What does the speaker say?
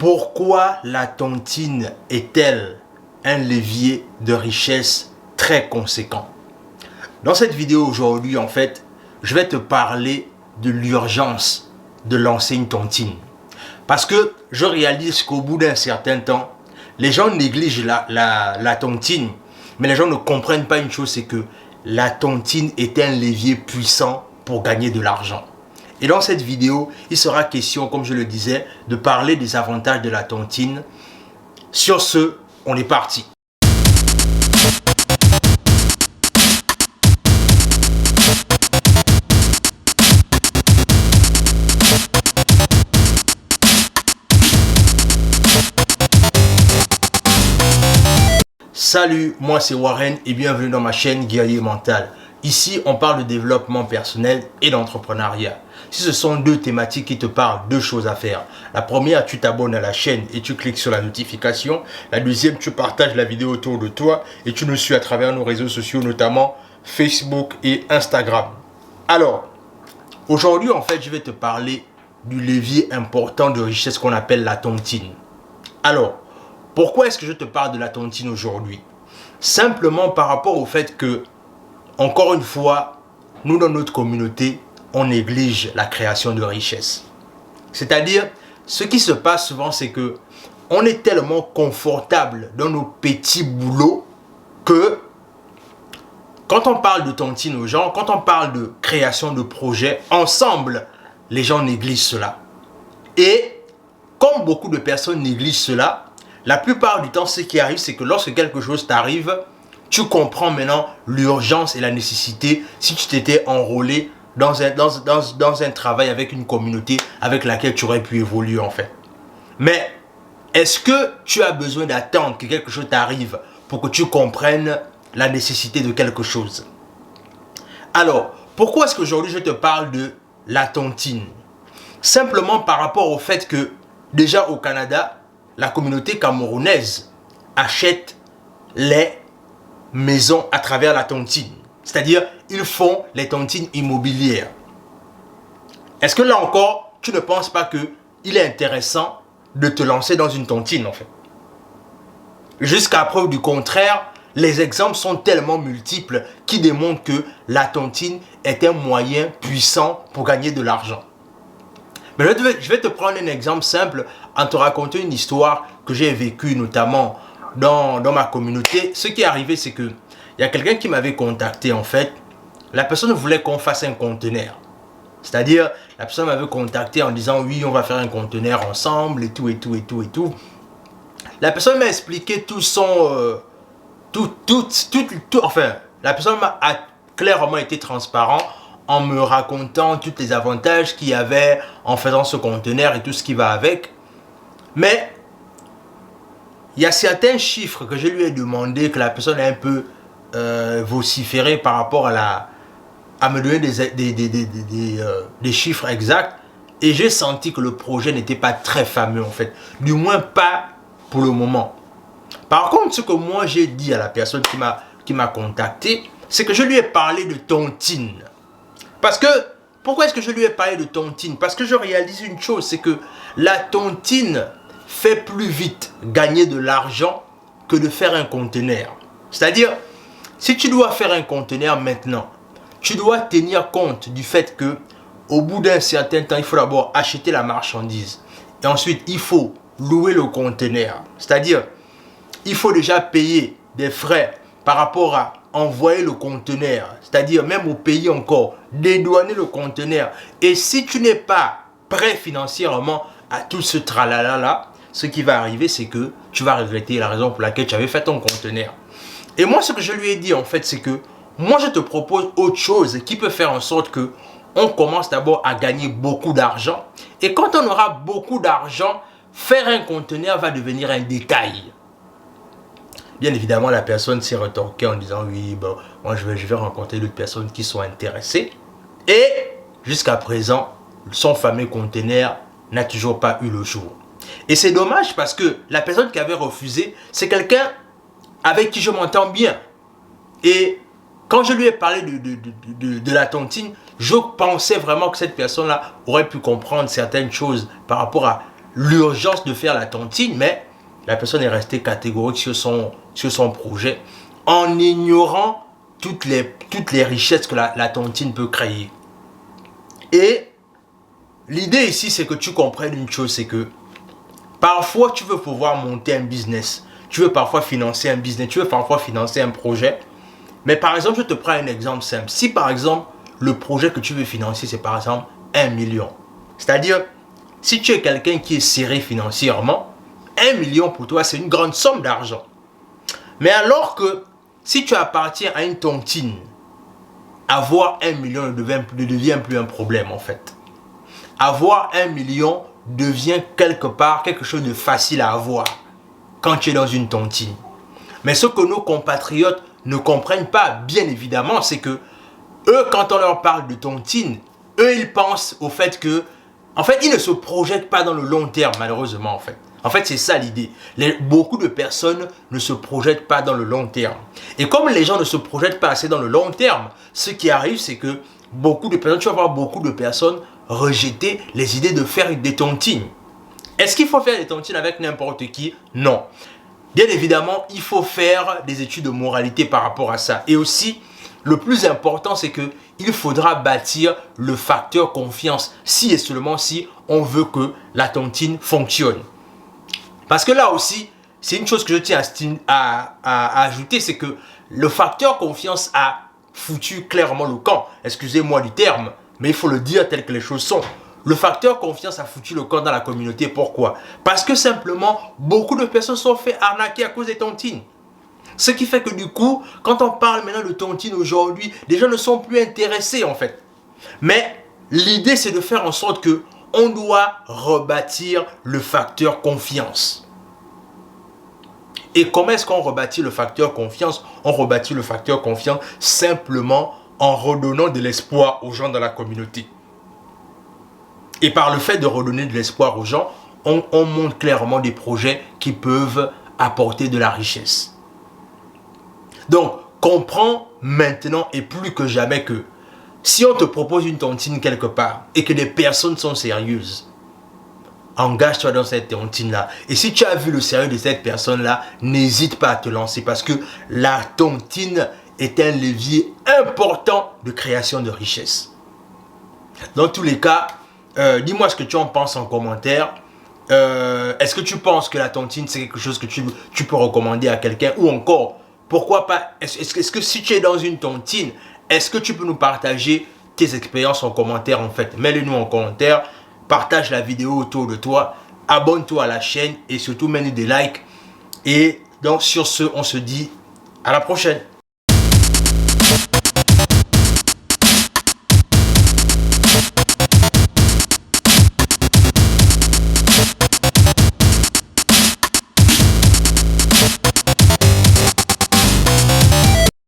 Pourquoi la tontine est-elle un levier de richesse très conséquent? Dans cette vidéo aujourd'hui, en fait, je vais te parler de l'urgence de lancer une tontine. Parce que je réalise qu'au bout d'un certain temps, les gens négligent la tontine, mais les gens ne comprennent pas une chose, c'est que la tontine est un levier puissant pour gagner de l'argent. Et dans cette vidéo, il sera question, comme je le disais, de parler des avantages de la tontine. Sur ce, on est parti. Salut, moi c'est Warren et bienvenue dans ma chaîne Guerrier Mental. Ici, on parle de développement personnel et d'entrepreneuriat. Si ce sont deux thématiques qui te parlent, deux choses à faire. La première, tu t'abonnes à la chaîne et tu cliques sur la notification. La deuxième, tu partages la vidéo autour de toi et tu nous suis à travers nos réseaux sociaux, notamment Facebook et Instagram. Alors, aujourd'hui, en fait, je vais te parler du levier important de richesse qu'on appelle la tontine. Alors, pourquoi est-ce que je te parle de la tontine aujourd'hui? Simplement par rapport au fait que, encore une fois, nous dans notre communauté, on néglige la création de richesse. C'est-à-dire, ce qui se passe souvent, c'est que on est tellement confortable dans nos petits boulots que quand on parle de tontine aux gens, quand on parle de création de projets, ensemble, les gens négligent cela. Et comme beaucoup de personnes négligent cela, la plupart du temps, ce qui arrive, c'est que lorsque quelque chose t'arrive, tu comprends maintenant l'urgence et la nécessité si tu t'étais enrôlé dans un travail avec une communauté avec laquelle tu aurais pu évoluer en fait. Mais est-ce que tu as besoin d'attendre que quelque chose t'arrive pour que tu comprennes la nécessité de quelque chose? Alors, pourquoi est-ce qu'aujourd'hui je te parle de la tontine? Simplement par rapport au fait que déjà au Canada, la communauté camerounaise achète les maisons à travers la tontine. C'est-à-dire, ils font les tontines immobilières. Est-ce que là encore, tu ne penses pas qu'il est intéressant de te lancer dans une tontine en fait? Jusqu'à preuve du contraire, les exemples sont tellement multiples qui démontrent que la tontine est un moyen puissant pour gagner de l'argent. Mais je vais te prendre un exemple simple en te racontant une histoire que j'ai vécue notamment dans ma communauté. Ce qui est arrivé, c'est que il y a quelqu'un qui m'avait contacté en fait. La personne voulait qu'on fasse un conteneur. C'est-à-dire, la personne m'avait contacté en disant oui, on va faire un conteneur ensemble et tout et tout et tout et tout. La personne m'a expliqué tout son... enfin, la personne a clairement été transparent en me racontant tous les avantages qu'il y avait en faisant ce conteneur et tout ce qui va avec. Mais il y a certains chiffres que je lui ai demandé, que la personne a un peu vociféré par rapport à me donner des chiffres exacts. Et j'ai senti que le projet n'était pas très fameux en fait. Du moins pas pour le moment. Par contre, ce que moi j'ai dit à la personne qui m'a contacté, c'est que je lui ai parlé de tontine. Parce que, pourquoi est-ce que je lui ai parlé de tontine? Parce que je réalise une chose, c'est que la tontine fait plus vite gagner de l'argent que de faire un conteneur. C'est-à-dire, si tu dois faire un conteneur maintenant, tu dois tenir compte du fait que au bout d'un certain temps, il faut d'abord acheter la marchandise. Et ensuite, il faut louer le conteneur. C'est-à-dire, il faut déjà payer des frais par rapport à envoyer le conteneur. C'est-à-dire, même au pays encore, dédouaner le conteneur. Et si tu n'es pas prêt financièrement à tout ce tralala-là, ce qui va arriver, c'est que tu vas regretter la raison pour laquelle tu avais fait ton conteneur. Et moi, ce que je lui ai dit, en fait, c'est que moi, je te propose autre chose qui peut faire en sorte que on commence d'abord à gagner beaucoup d'argent. Et quand on aura beaucoup d'argent, faire un conteneur va devenir un détail. Bien évidemment, la personne s'est retorquée en disant oui, bon, moi, je vais rencontrer d'autres personnes qui sont intéressées. Et jusqu'à présent, son fameux conteneur n'a toujours pas eu le jour. Et c'est dommage parce que la personne qui avait refusé, c'est quelqu'un avec qui je m'entends bien. Et quand je lui ai parlé de la tontine, je pensais vraiment que cette personne-là aurait pu comprendre certaines choses par rapport à l'urgence de faire la tontine, mais la personne est restée catégorique sur son projet en ignorant toutes les richesses que la tontine peut créer. Et l'idée ici, c'est que tu comprennes une chose, c'est que parfois, tu veux pouvoir monter un business, tu veux parfois financer un business, tu veux parfois financer un projet. Mais par exemple, je te prends un exemple simple. Si par exemple, le projet que tu veux financer, c'est par exemple 1 million. C'est-à-dire, si tu es quelqu'un qui est serré financièrement, 1 million pour toi, c'est une grande somme d'argent. Mais alors que si tu appartiens à une tontine, avoir 1 million ne devient plus un problème en fait. Avoir 1 million devient quelque part quelque chose de facile à avoir quand tu es dans une tontine. Mais ce que nos compatriotes ne comprennent pas, bien évidemment, c'est que eux, quand on leur parle de tontine, eux, ils pensent au fait que, en fait, ils ne se projettent pas dans le long terme, malheureusement, en fait. En fait, c'est ça l'idée. Beaucoup de personnes ne se projettent pas dans le long terme. Et comme les gens ne se projettent pas assez dans le long terme, ce qui arrive, c'est que tu vas voir beaucoup de personnes rejeter les idées de faire des tontines. Est-ce qu'il faut faire des tontines avec n'importe qui? Non. Bien évidemment, il faut faire des études de moralité par rapport à ça. Et aussi, le plus important, c'est que il faudra bâtir le facteur confiance, si et seulement si on veut que la tontine fonctionne. Parce que là aussi, c'est une chose que je tiens à ajouter, c'est que le facteur confiance a foutu clairement le camp. Excusez-moi du terme, mais il faut le dire tel que les choses sont. Le facteur confiance a foutu le camp dans la communauté. Pourquoi? Parce que simplement, beaucoup de personnes sont fait arnaquer à cause des tontines. Ce qui fait que du coup, quand on parle maintenant de tontine aujourd'hui, les gens ne sont plus intéressés en fait. Mais l'idée, c'est de faire en sorte que on doit rebâtir le facteur confiance. Et comment est-ce qu'on rebâtit le facteur confiance? On rebâtit le facteur confiance simplement en redonnant de l'espoir aux gens dans la communauté. Et par le fait de redonner de l'espoir aux gens, on montre clairement des projets qui peuvent apporter de la richesse. Donc, comprends maintenant et plus que jamais que si on te propose une tontine quelque part et que des personnes sont sérieuses, engage-toi dans cette tontine-là. Et si tu as vu le sérieux de cette personne-là, n'hésite pas à te lancer parce que la tontine est un levier important de création de richesse. Dans tous les cas, dis-moi ce que tu en penses en commentaire. Est-ce que tu penses que la tontine, c'est quelque chose que tu peux recommander à quelqu'un? Ou encore, pourquoi pas, est-ce que si tu es dans une tontine, est-ce que tu peux nous partager tes expériences en commentaire en fait? Mets-le-nous en commentaire, partage la vidéo autour de toi, abonne-toi à la chaîne et surtout mets-nous des likes. Et donc sur ce, on se dit à la prochaine.